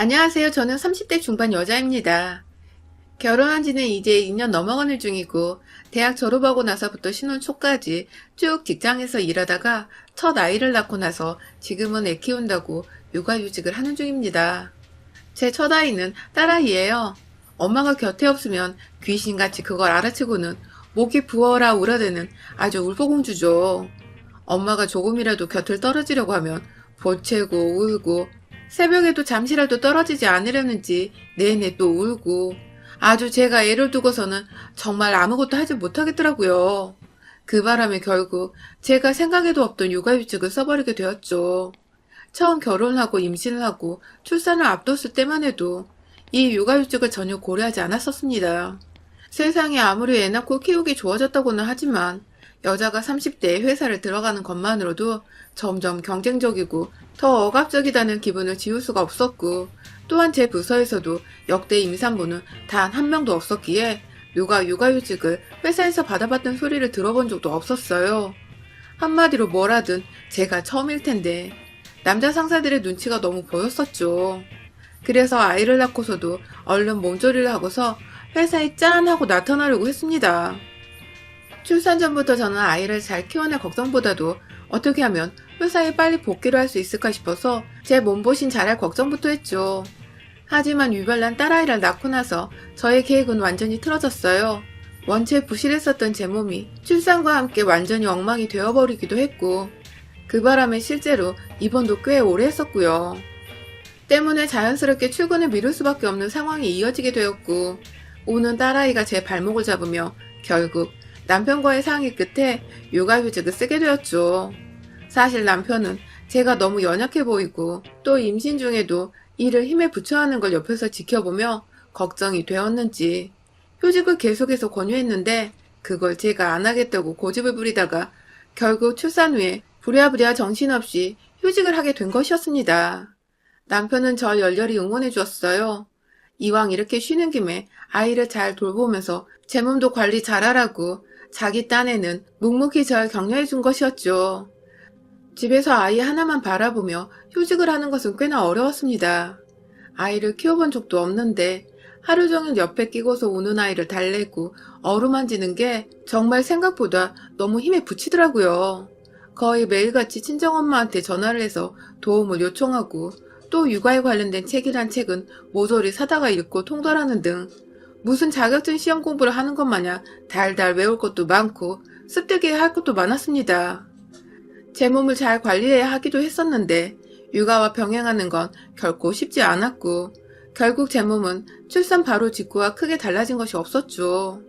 안녕하세요. 저는 30대 중반 여자입니다. 결혼한 지는 이제 2년 넘어가는 중이고, 대학 졸업하고 나서부터 신혼 초까지 쭉 직장에서 일하다가 첫 아이를 낳고 나서 지금은 애 키운다고 육아휴직을 하는 중입니다. 제 첫 아이는 딸아이예요. 엄마가 곁에 없으면 귀신같이 그걸 알아채고는 목이 부어라 울어대는 아주 울보공주죠. 엄마가 조금이라도 곁을 떨어지려고 하면 보채고 울고, 새벽에도 잠시라도 떨어지지 않으려는지 내내 또 울고, 아주 제가 애를 두고서는 정말 아무것도 하지 못하겠더라고요. 그 바람에 결국 제가 생각에도 없던 육아휴직을 써버리게 되었죠. 처음 결혼하고 임신을 하고 출산을 앞뒀을 때만 해도 이 육아휴직을 전혀 고려하지 않았었습니다. 세상에 아무리 애 낳고 키우기 좋아졌다고는 하지만 여자가 30대에 회사를 들어가는 것만으로도 점점 경쟁적이고 더 억압적이다는 기분을 지울 수가 없었고, 또한 제 부서에서도 역대 임산부는 단 한 명도 없었기에 누가 육아휴직을 회사에서 받아봤던 소리를 들어본 적도 없었어요. 한마디로 뭐라든 제가 처음일 텐데 남자 상사들의 눈치가 너무 보였었죠. 그래서 아이를 낳고서도 얼른 몸조리를 하고서 회사에 짠 하고 나타나려고 했습니다. 출산 전부터 저는 아이를 잘 키워낼 걱정보다도 어떻게 하면 회사에 빨리 복귀를 할 수 있을까 싶어서 제 몸보신 잘할 걱정부터 했죠. 하지만 유별난 딸아이를 낳고 나서 저의 계획은 완전히 틀어졌어요. 원체 부실했었던 제 몸이 출산과 함께 완전히 엉망이 되어버리기도 했고, 그 바람에 실제로 입원도 꽤 오래 했었고요. 때문에 자연스럽게 출근을 미룰 수밖에 없는 상황이 이어지게 되었고, 우는 딸아이가 제 발목을 잡으며 결국 남편과의 상의 끝에 육아휴직을 쓰게 되었죠. 사실 남편은 제가 너무 연약해 보이고 또 임신 중에도 일을 힘에 부쳐야 하는 걸 옆에서 지켜보며 걱정이 되었는지 휴직을 계속해서 권유했는데, 그걸 제가 안 하겠다고 고집을 부리다가 결국 출산 후에 부랴부랴 정신없이 휴직을 하게 된 것이었습니다. 남편은 절 열렬히 응원해 주었어요. 이왕 이렇게 쉬는 김에 아이를 잘 돌보면서 제 몸도 관리 잘하라고 자기 딴에는 묵묵히 절 격려해 준 것이었죠. 집에서 아이 하나만 바라보며 휴직을 하는 것은 꽤나 어려웠습니다. 아이를 키워본 적도 없는데 하루 종일 옆에 끼고서 우는 아이를 달래고 어루만지는 게 정말 생각보다 너무 힘에 부치더라고요. 거의 매일같이 친정엄마한테 전화를 해서 도움을 요청하고, 또 육아에 관련된 책이란 책은 모조리 사다가 읽고 통달하는 등 무슨 자격증 시험 공부를 하는 것 마냥 달달 외울 것도 많고 습득해야 할 것도 많았습니다. 제 몸을 잘 관리해야 하기도 했었는데 육아와 병행하는 건 결코 쉽지 않았고, 결국 제 몸은 출산 바로 직후와 크게 달라진 것이 없었죠.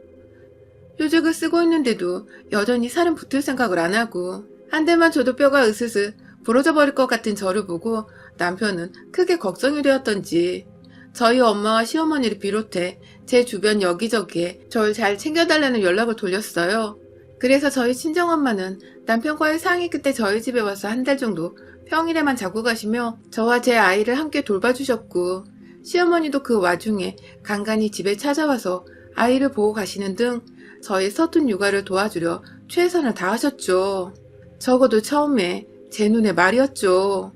휴직을 쓰고 있는데도 여전히 살은 붙을 생각을 안 하고, 한 대만 줘도 뼈가 으스스 부러져 버릴 것 같은 저를 보고 남편은 크게 걱정이 되었던지 저희 엄마와 시어머니를 비롯해 제 주변 여기저기에 절 잘 챙겨달라는 연락을 돌렸어요. 그래서 저희 친정엄마는 남편과의 상의 끝에 저희 집에 와서 한 달 정도 평일에만 자고 가시며 저와 제 아이를 함께 돌봐주셨고, 시어머니도 그 와중에 간간히 집에 찾아와서 아이를 보고 가시는 등 저희 서툰 육아를 도와주려 최선을 다하셨죠. 적어도 처음에 제 눈에 말이었죠.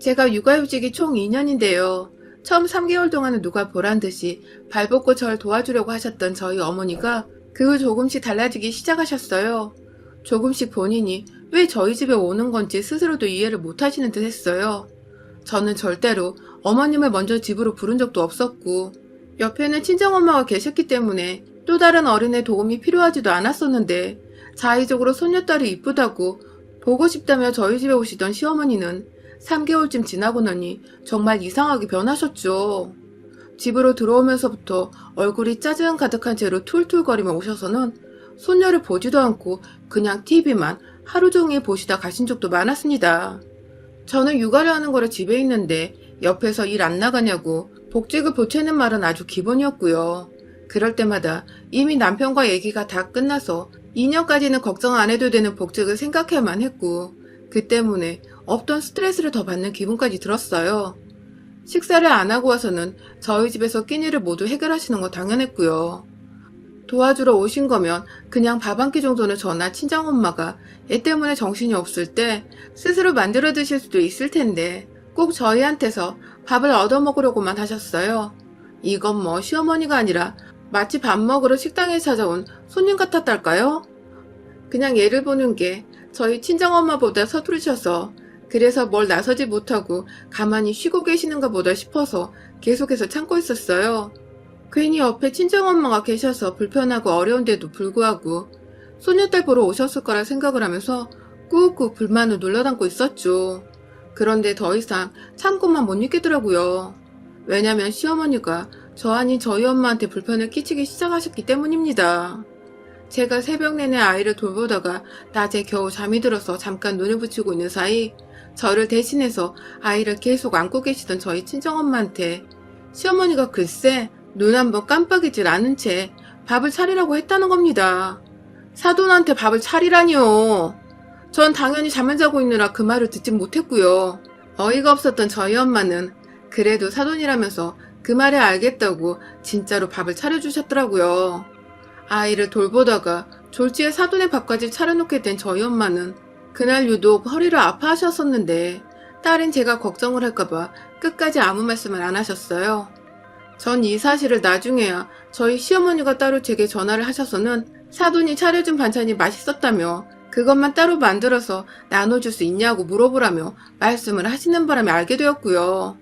제가 육아휴직이 총 2년인데요. 처음 3개월 동안은 누가 보란 듯이 발벗고 절 도와주려고 하셨던 저희 어머니가 그 후 조금씩 달라지기 시작하셨어요. 조금씩 본인이 왜 저희 집에 오는 건지 스스로도 이해를 못하시는 듯 했어요. 저는 절대로 어머님을 먼저 집으로 부른 적도 없었고, 옆에는 친정엄마가 계셨기 때문에 또 다른 어른의 도움이 필요하지도 않았었는데, 자의적으로 손녀딸이 이쁘다고 보고 싶다며 저희 집에 오시던 시어머니는 3개월쯤 지나고 나니 정말 이상하게 변하셨죠. 집으로 들어오면서부터 얼굴이 짜증 가득한 채로 툴툴거리며 오셔서는 손녀를 보지도 않고 그냥 TV만 하루 종일 보시다 가신 적도 많았습니다. 저는 육아를 하는 거라 집에 있는데 옆에서 일 안 나가냐고 복직을 보채는 말은 아주 기본이었고요. 그럴 때마다 이미 남편과 얘기가 다 끝나서 2년까지는 걱정 안 해도 되는 복직을 생각해야만 했고, 그 때문에 없던 스트레스를 더 받는 기분까지 들었어요. 식사를 안 하고 와서는 저희 집에서 끼니를 모두 해결하시는 거 당연했고요. 도와주러 오신 거면 그냥 밥 한 끼 정도는 저나 친정엄마가 애 때문에 정신이 없을 때 스스로 만들어 드실 수도 있을 텐데 꼭 저희한테서 밥을 얻어먹으려고만 하셨어요. 이건 뭐 시어머니가 아니라 마치 밥 먹으러 식당에 찾아온 손님 같았달까요? 그냥 예를 보는 게 저희 친정엄마보다 서투르셔서 그래서 뭘 나서지 못하고 가만히 쉬고 계시는가 보다 싶어서 계속해서 참고 있었어요. 괜히 옆에 친정엄마가 계셔서 불편하고 어려운데도 불구하고 소녀딸 보러 오셨을 거라 생각을 하면서 꾹꾹 불만을 눌러담고 있었죠. 그런데 더 이상 참고만 못 있겠더라고요. 왜냐면 시어머니가 저 아닌 저희 엄마한테 불편을 끼치기 시작하셨기 때문입니다. 제가 새벽 내내 아이를 돌보다가 낮에 겨우 잠이 들어서 잠깐 눈을 붙이고 있는 사이 저를 대신해서 아이를 계속 안고 계시던 저희 친정엄마한테 시어머니가 글쎄 눈 한번 깜빡이질 않은 채 밥을 차리라고 했다는 겁니다. 사돈한테 밥을 차리라니요. 전 당연히 잠을 자고 있느라 그 말을 듣지 못했고요. 어이가 없었던 저희 엄마는 그래도 사돈이라면서 그 말에 알겠다고 진짜로 밥을 차려주셨더라고요. 아이를 돌보다가 졸지에 사돈의 밥까지 차려놓게 된 저희 엄마는 그날 유독 허리를 아파하셨었는데 딸인 제가 걱정을 할까봐 끝까지 아무 말씀을 안 하셨어요. 전 이 사실을 나중에야 저희 시어머니가 따로 제게 전화를 하셔서는 사돈이 차려준 반찬이 맛있었다며 그것만 따로 만들어서 나눠줄 수 있냐고 물어보라며 말씀을 하시는 바람에 알게 되었고요.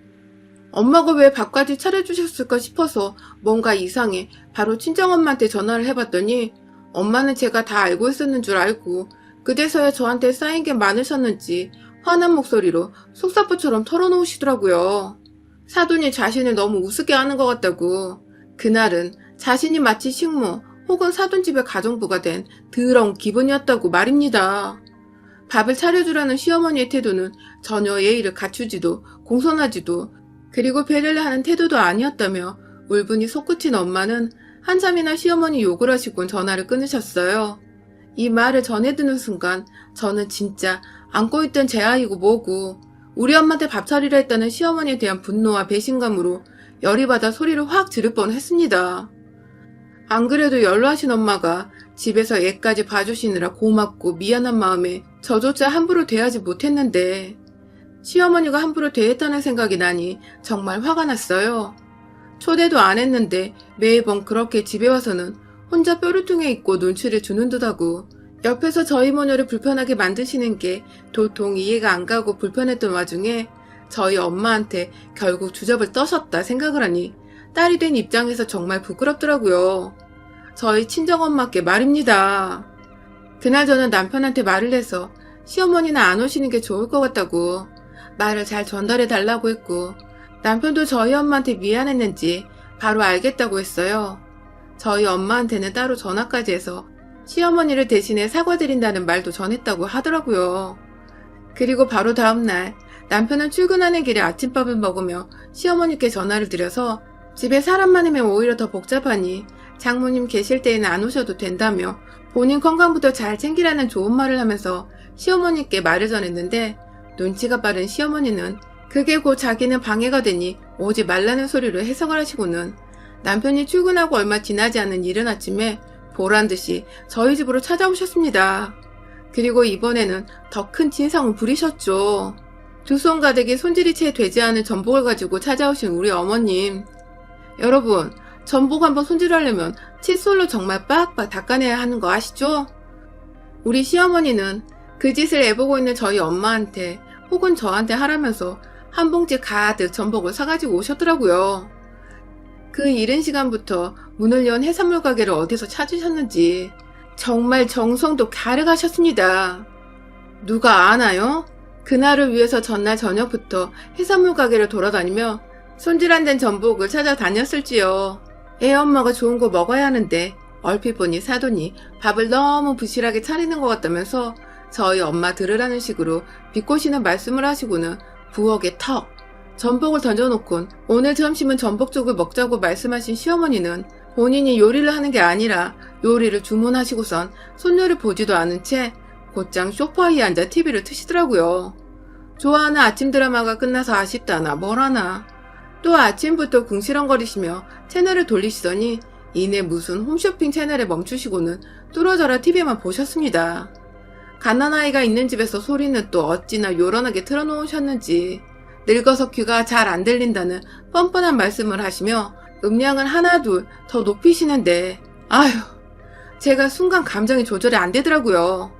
엄마가 왜 밥까지 차려주셨을까 싶어서 뭔가 이상해 바로 친정엄마한테 전화를 해봤더니 엄마는 제가 다 알고 있었는 줄 알고 그제서야 저한테 쌓인 게 많으셨는지 화난 목소리로 속사포처럼 털어놓으시더라고요. 사돈이 자신을 너무 우습게 하는 것 같다고. 그날은 자신이 마치 식모 혹은 사돈 집의 가정부가 된 더러운 기분이었다고 말입니다. 밥을 차려주라는 시어머니의 태도는 전혀 예의를 갖추지도 공손하지도 그리고 배려를 하는 태도도 아니었다며 울분이 솟구친 엄마는 한참이나 시어머니 욕을 하시곤 전화를 끊으셨어요. 이 말을 전해 듣는 순간 저는 진짜 안고 있던 제 아이고 뭐고 우리 엄마한테 밥 차리라 했다는 시어머니에 대한 분노와 배신감으로 열이 받아 소리를 확 지를 뻔했습니다. 안 그래도 연로하신 엄마가 집에서 애까지 봐주시느라 고맙고 미안한 마음에 저조차 함부로 대하지 못했는데 시어머니가 함부로 대했다는 생각이 나니 정말 화가 났어요. 초대도 안 했는데 매번 그렇게 집에 와서는 혼자 뾰루퉁에 있고 눈치를 주는 듯하고 옆에서 저희 모녀를 불편하게 만드시는 게 도통 이해가 안 가고 불편했던 와중에 저희 엄마한테 결국 주접을 떠셨다 생각을 하니 딸이 된 입장에서 정말 부끄럽더라고요. 저희 친정엄마께 말입니다. 그날 저는 남편한테 말을 해서 시어머니는 안 오시는 게 좋을 것 같다고 말을 잘 전달해 달라고 했고 남편도 저희 엄마한테 미안했는지 바로 알겠다고 했어요. 저희 엄마한테는 따로 전화까지 해서 시어머니를 대신해 사과드린다는 말도 전했다고 하더라고요. 그리고 바로 다음날 남편은 출근하는 길에 아침밥을 먹으며 시어머니께 전화를 드려서 집에 사람 많으면 오히려 더 복잡하니 장모님 계실 때에는 안 오셔도 된다며 본인 건강부터 잘 챙기라는 좋은 말을 하면서 시어머니께 말을 전했는데 눈치가 빠른 시어머니는 그게 곧 자기는 방해가 되니 오지 말라는 소리로 해석을 하시고는 남편이 출근하고 얼마 지나지 않은 이른 아침에 보란듯이 저희 집으로 찾아오셨습니다. 그리고 이번에는 더 큰 진상을 부리셨죠. 두 손 가득이 손질이 채 되지 않은 전복을 가지고 찾아오신 우리 어머님. 여러분, 전복 한번 손질하려면 칫솔로 정말 빡빡 닦아내야 하는 거 아시죠? 우리 시어머니는 그 짓을 애보고 있는 저희 엄마한테 혹은 저한테 하라면서 한 봉지 가득 전복을 사가지고 오셨더라고요. 그 이른 시간부터 문을 연 해산물 가게를 어디서 찾으셨는지 정말 정성도 가득하셨습니다. 누가 아나요? 그날을 위해서 전날 저녁부터 해산물 가게를 돌아다니며 손질 안 된 전복을 찾아다녔을지요. 애 엄마가 좋은 거 먹어야 하는데 얼핏 보니 사돈이 밥을 너무 부실하게 차리는 것 같다면서 저희 엄마 들으라는 식으로 비꼬시는 말씀을 하시고는 부엌에 턱 전복을 던져놓곤 오늘 점심은 전복죽을 먹자고 말씀하신 시어머니는 본인이 요리를 하는 게 아니라 요리를 주문하시고선 손녀를 보지도 않은 채 곧장 소파에 앉아 TV를 트시더라고요. 좋아하는 아침 드라마가 끝나서 아쉽다나 뭘하나 또 아침부터 궁시렁거리시며 채널을 돌리시더니 이내 무슨 홈쇼핑 채널에 멈추시고는 뚫어져라 TV만 보셨습니다. 갓난아이가 있는 집에서 소리는 또 어찌나 요란하게 틀어놓으셨는지 늙어서 귀가 잘 안 들린다는 뻔뻔한 말씀을 하시며 음량을 하나 둘 더 높이시는데 아휴 제가 순간 감정이 조절이 안 되더라고요.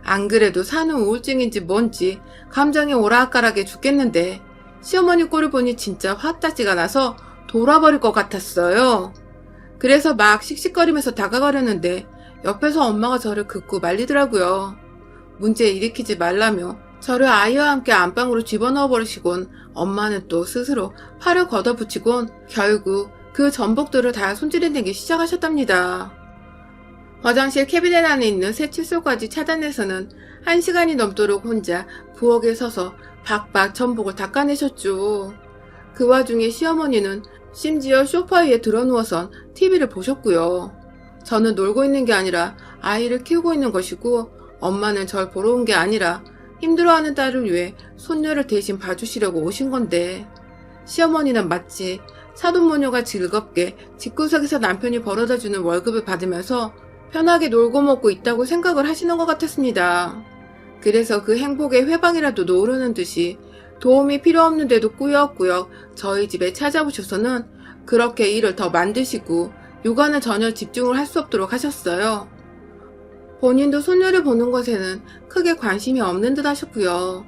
안 그래도 산후 우울증인지 뭔지 감정이 오락가락해 죽겠는데 시어머니 꼴을 보니 진짜 화딱지가 나서 돌아버릴 것 같았어요. 그래서 막 씩씩거리면서 다가가려는데 옆에서 엄마가 저를 긋고 말리더라고요. 문제 일으키지 말라며 저를 아이와 함께 안방으로 집어넣어 버리시곤 엄마는 또 스스로 팔을 걷어붙이곤 결국 그 전복들을 다 손질해내기 시작하셨답니다. 화장실 캐비넷 안에 있는 새 칫솔까지 차단해서는 1시간이 넘도록 혼자 부엌에 서서 박박 전복을 닦아내셨죠. 그 와중에 시어머니는 심지어 소파 위에 드러누워선 TV를 보셨고요. 저는 놀고 있는 게 아니라 아이를 키우고 있는 것이고 엄마는 절 보러 온 게 아니라 힘들어하는 딸을 위해 손녀를 대신 봐주시려고 오신 건데 시어머니는 마치 사돈모녀가 즐겁게 집구석에서 남편이 벌어다주는 월급을 받으면서 편하게 놀고 먹고 있다고 생각을 하시는 것 같았습니다. 그래서 그 행복의 회방이라도 놓으려는 듯이 도움이 필요 없는데도 꾸역꾸역 저희 집에 찾아오셔서는 그렇게 일을 더 만드시고 육아는 전혀 집중을 할 수 없도록 하셨어요. 본인도 손녀를 보는 것에는 크게 관심이 없는 듯 하셨고요.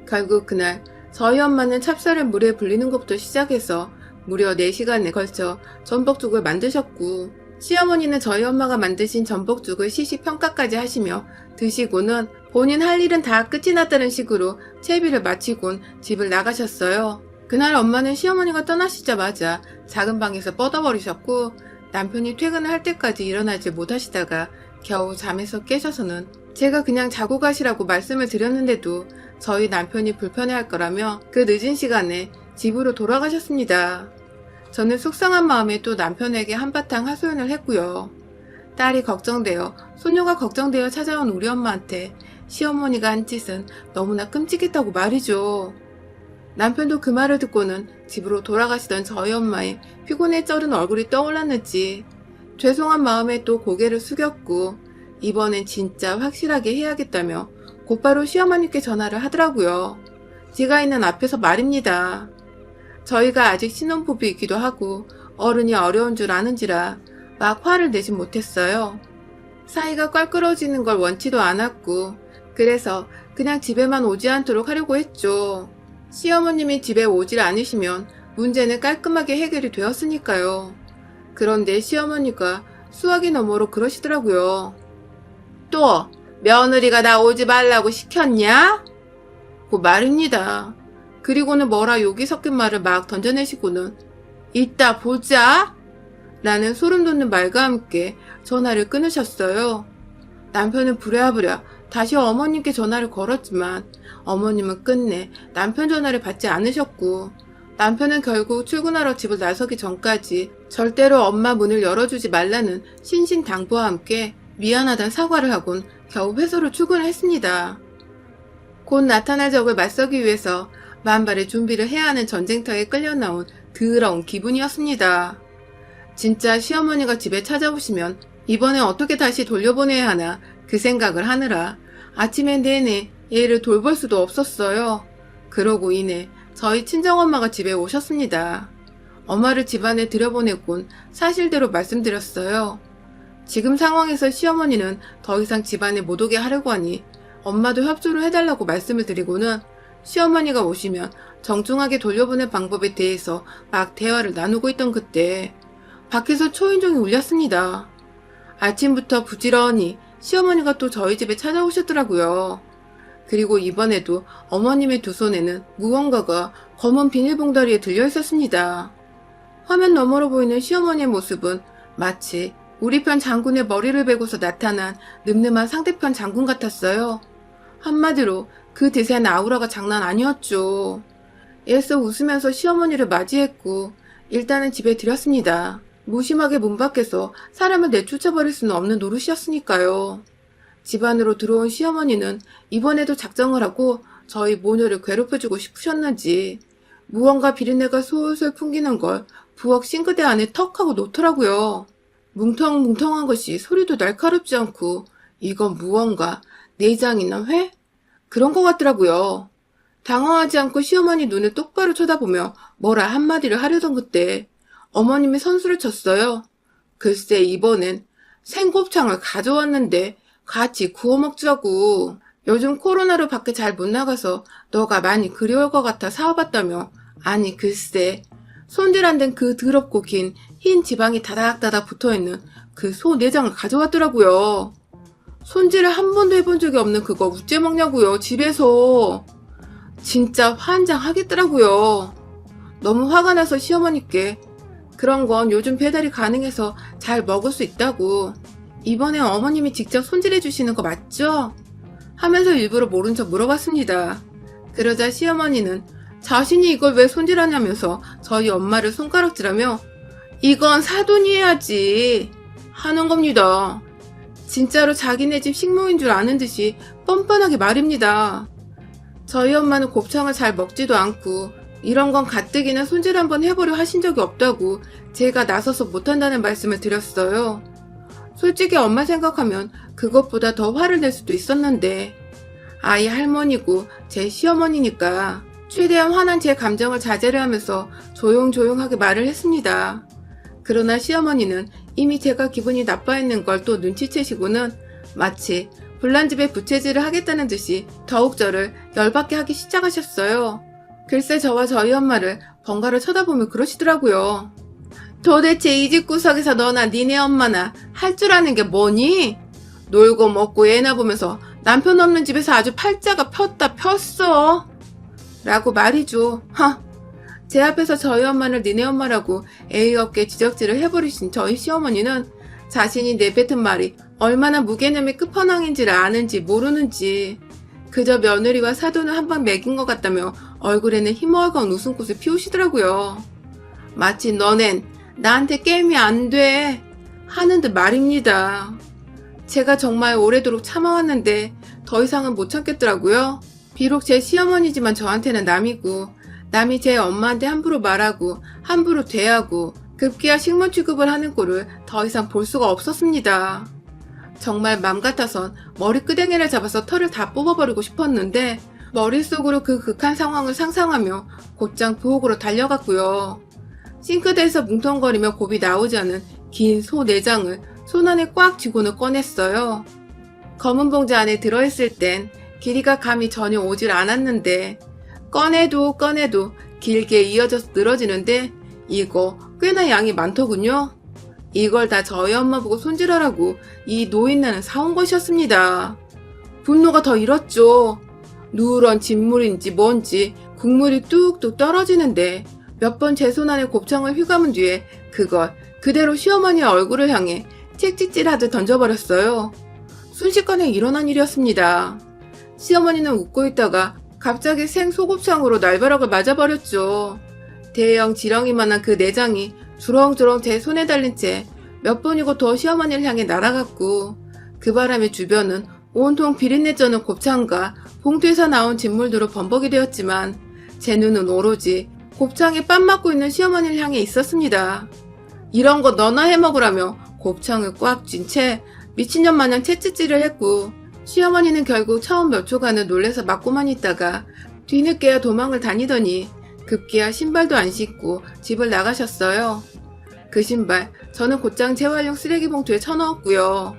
결국 그날 저희 엄마는 찹쌀을 물에 불리는 것부터 시작해서 무려 4시간에 걸쳐 전복죽을 만드셨고 시어머니는 저희 엄마가 만드신 전복죽을 시시평가까지 하시며 드시고는 본인 할 일은 다 끝이 났다는 식으로 채비를 마치곤 집을 나가셨어요. 그날 엄마는 시어머니가 떠나시자마자 작은 방에서 뻗어버리셨고 남편이 퇴근을 할 때까지 일어나지 못하시다가 겨우 잠에서 깨셔서는 제가 그냥 자고 가시라고 말씀을 드렸는데도 저희 남편이 불편해할 거라며 그 늦은 시간에 집으로 돌아가셨습니다. 저는 속상한 마음에 또 남편에게 한바탕 하소연을 했고요. 딸이 걱정되어 손녀가 걱정되어 찾아온 우리 엄마한테 시어머니가 한 짓은 너무나 끔찍했다고 말이죠. 남편도 그 말을 듣고는 집으로 돌아가시던 저희 엄마의 피곤에 쩔은 얼굴이 떠올랐는지 죄송한 마음에 또 고개를 숙였고 이번엔 진짜 확실하게 해야겠다며 곧바로 시어머니께 전화를 하더라고요. 제가 있는 앞에서 말입니다. 저희가 아직 신혼부부이기도 하고 어른이 어려운 줄 아는지라 막 화를 내진 못했어요. 사이가 껄끄러워지는 걸 원치도 않았고 그래서 그냥 집에만 오지 않도록 하려고 했죠. 시어머님이 집에 오질 않으시면 문제는 깔끔하게 해결이 되었으니까요. 그런데 시어머니가 수화기 너머로 그러시더라고요. 또 며느리가 나 오지 말라고 시켰냐? 고 말입니다. 그리고는 뭐라 욕이 섞인 말을 막 던져내시고는 이따 보자 라는 소름 돋는 말과 함께 전화를 끊으셨어요. 남편은 부랴부랴 다시 어머님께 전화를 걸었지만 어머님은 끝내 남편 전화를 받지 않으셨고 남편은 결국 출근하러 집을 나서기 전까지 절대로 엄마 문을 열어주지 말라는 신신당부와 함께 미안하다는 사과를 하곤 겨우 회사로 출근을 했습니다. 곧 나타날 적을 맞서기 위해서 만발의 준비를 해야 하는 전쟁터에 끌려 나온 더러운 기분이었습니다. 진짜 시어머니가 집에 찾아오시면 이번에 어떻게 다시 돌려보내야 하나 그 생각을 하느라 아침에 내내 얘를 돌볼 수도 없었어요. 그러고 이내 저희 친정엄마가 집에 오셨습니다. 엄마를 집안에 들여보내곤 사실대로 말씀드렸어요. 지금 상황에서 시어머니는 더 이상 집안에 못 오게 하려고 하니 엄마도 협조를 해달라고 말씀을 드리고는 시어머니가 오시면 정중하게 돌려보낼 방법에 대해서 막 대화를 나누고 있던 그때 밖에서 초인종이 울렸습니다. 아침부터 부지런히 시어머니가 또 저희 집에 찾아오셨더라고요. 그리고 이번에도 어머님의 두 손에는 무언가가 검은 비닐봉다리에 들려 있었습니다. 화면 너머로 보이는 시어머니의 모습은 마치 우리 편 장군의 머리를 베고서 나타난 늠름한 상대편 장군 같았어요. 한마디로 그 대세한 아우라가 장난 아니었죠. 애써 웃으면서 시어머니를 맞이했고 일단은 집에 들였습니다. 무심하게 문 밖에서 사람을 내쫓아버릴 수는 없는 노릇이었으니까요. 집 안으로 들어온 시어머니는 이번에도 작정을 하고 저희 모녀를 괴롭혀주고 싶으셨는지 무언가 비린내가 솔솔 풍기는 걸 부엌 싱크대 안에 턱 하고 놓더라고요. 뭉텅뭉텅한 것이 소리도 날카롭지 않고 이건 무언가 내장이나 회? 그런 것 같더라고요. 당황하지 않고 시어머니 눈을 똑바로 쳐다보며 뭐라 한마디를 하려던 그때 어머님이 선수를 쳤어요. 글쎄 이번엔 생곱창을 가져왔는데 같이 구워 먹자고. 요즘 코로나로 밖에 잘 못 나가서 너가 많이 그리울 것 같아 사와봤다며. 아니 글쎄 손질 안 된 그 더럽고 긴 흰 지방이 다닥다닥 붙어있는 그 소 내장을 가져왔더라고요. 손질을 한 번도 해본 적이 없는 그거 어째 먹냐고요, 집에서. 진짜 환장하겠더라고요. 너무 화가 나서 시어머니께 그런 건 요즘 배달이 가능해서 잘 먹을 수 있다고. 이번엔 어머님이 직접 손질해 주시는 거 맞죠? 하면서 일부러 모른 척 물어봤습니다. 그러자 시어머니는 자신이 이걸 왜 손질하냐면서 저희 엄마를 손가락질하며 이건 사돈이 해야지 하는 겁니다. 진짜로 자기네 집 식모인 줄 아는 듯이 뻔뻔하게 말입니다. 저희 엄마는 곱창을 잘 먹지도 않고 이런 건 가뜩이나 손질 한번 해보려 하신 적이 없다고 제가 나서서 못한다는 말씀을 드렸어요. 솔직히 엄마 생각하면 그것보다 더 화를 낼 수도 있었는데 아이 할머니고 제 시어머니니까 최대한 화난 제 감정을 자제를 하면서 조용조용하게 말을 했습니다. 그러나 시어머니는 이미 제가 기분이 나빠했는 걸 또 눈치채시고는 마치 불난집에 부채질을 하겠다는 듯이 더욱 저를 열받게 하기 시작하셨어요. 글쎄 저와 저희 엄마를 번갈아 쳐다보며 그러시더라고요. 도대체 이 집 구석에서 너나 니네 엄마나 할 줄 아는 게 뭐니? 놀고 먹고 애나 보면서 남편 없는 집에서 아주 팔자가 폈다 폈어. 라고 말이죠. 제 앞에서 저희 엄마를 니네 엄마라고 예의 없게 지적질을 해버리신 저희 시어머니는 자신이 내뱉은 말이 얼마나 무개념의 끝판왕인지를 아는지 모르는지 그저 며느리와 사돈을 한 방 먹인 것 같다며 얼굴에는 희멀건 웃음꽃을 피우시더라고요. 마치 너넨 나한테 게임이 안 돼 하는 듯 말입니다. 제가 정말 오래도록 참아왔는데 더 이상은 못 참겠더라고요. 비록 제 시어머니지만 저한테는 남이고 남이 제 엄마한테 함부로 말하고 함부로 대하고 급기야 식물 취급을 하는 꼴을 더 이상 볼 수가 없었습니다. 정말 맘 같아선 머리끄댕이를 잡아서 털을 다 뽑아버리고 싶었는데 머릿속으로 그 극한 상황을 상상하며 곧장 부엌으로 달려갔고요. 싱크대에서 뭉텅거리며 곱이 나오지 않은 긴 소 내장을 손 안에 꽉 쥐고는 꺼냈어요. 검은 봉지 안에 들어있을 땐 길이가 감이 전혀 오질 않았는데 꺼내도 길게 이어져서 늘어지는데 이거 꽤나 양이 많더군요. 이걸 다 저희 엄마 보고 손질하라고 이 노인네는 사온 것이었습니다. 분노가 더 일었죠. 누런 진물인지 뭔지 국물이 뚝뚝 떨어지는데 몇 번 제 손 안에 곱창을 휘감은 뒤에 그걸 그대로 시어머니의 얼굴을 향해 책찍질하듯 던져버렸어요. 순식간에 일어난 일이었습니다. 시어머니는 웃고 있다가 갑자기 생 소곱창으로 날벼락을 맞아버렸죠. 대형 지렁이만한 그 내장이 주렁주렁 제 손에 달린 채 몇 번이고 더 시어머니를 향해 날아갔고 그 바람에 주변은 온통 비린내 쩌는 곱창과 봉투에서 나온 진물들로 범벅이 되었지만 제 눈은 오로지 곱창에 빤 맞고 있는 시어머니를 향해 있었습니다. 이런 거 너나 해먹으라며 곱창을 꽉 쥔 채 미친년 마냥 채찍질을 했고 시어머니는 결국 처음 몇 초간은 놀래서 맞고만 있다가 뒤늦게야 도망을 다니더니 급기야 신발도 안 신고 집을 나가셨어요. 그 신발 저는 곧장 재활용 쓰레기 봉투에 쳐넣었고요.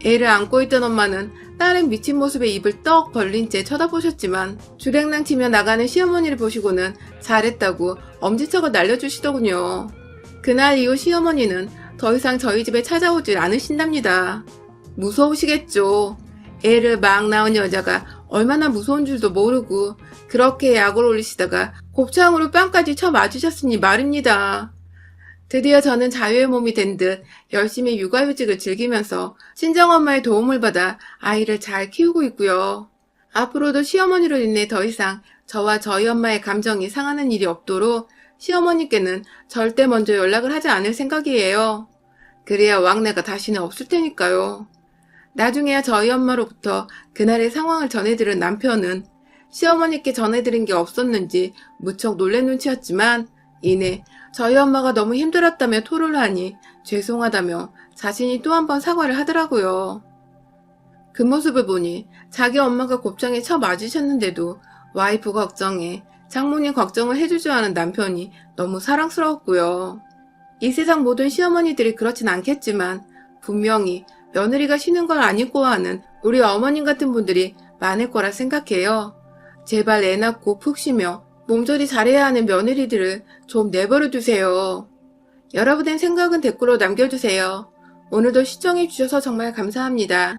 애를 안고 있던 엄마는 딸의 미친 모습에 입을 떡 벌린 채 쳐다보셨지만 주랭랑 치며 나가는 시어머니를 보시고는 잘했다고 엄지척을 날려주시더군요. 그날 이후 시어머니는 더 이상 저희 집에 찾아오질 않으신답니다. 무서우시겠죠. 애를 막 낳은 여자가 얼마나 무서운 줄도 모르고 그렇게 약을 올리시다가 곱창으로 뺨까지 쳐 맞으셨으니 말입니다. 드디어 저는 자유의 몸이 된 듯 열심히 육아휴직을 즐기면서 친정엄마의 도움을 받아 아이를 잘 키우고 있고요. 앞으로도 시어머니로 인해 더 이상 저와 저희 엄마의 감정이 상하는 일이 없도록 시어머니께는 절대 먼저 연락을 하지 않을 생각이에요. 그래야 왕래가 다시는 없을 테니까요. 나중에야 저희 엄마로부터 그날의 상황을 전해들은 남편은 시어머니께 전해드린 게 없었는지 무척 놀란 눈치였지만 이내 저희 엄마가 너무 힘들었다며 토로를 하니 죄송하다며 자신이 또 한 번 사과를 하더라고요. 그 모습을 보니 자기 엄마가 곱창에 쳐 맞으셨는데도 와이프 걱정에 장모님 걱정을 해주지 않은 남편이 너무 사랑스러웠고요. 이 세상 모든 시어머니들이 그렇진 않겠지만 분명히 며느리가 쉬는 걸 안 잊고하는 우리 어머님 같은 분들이 많을 거라 생각해요. 제발 애 낳고 푹 쉬며 몸조리 잘해야 하는 며느리들을 좀 내버려 두세요. 여러분의 생각은 댓글로 남겨주세요. 오늘도 시청해주셔서 정말 감사합니다.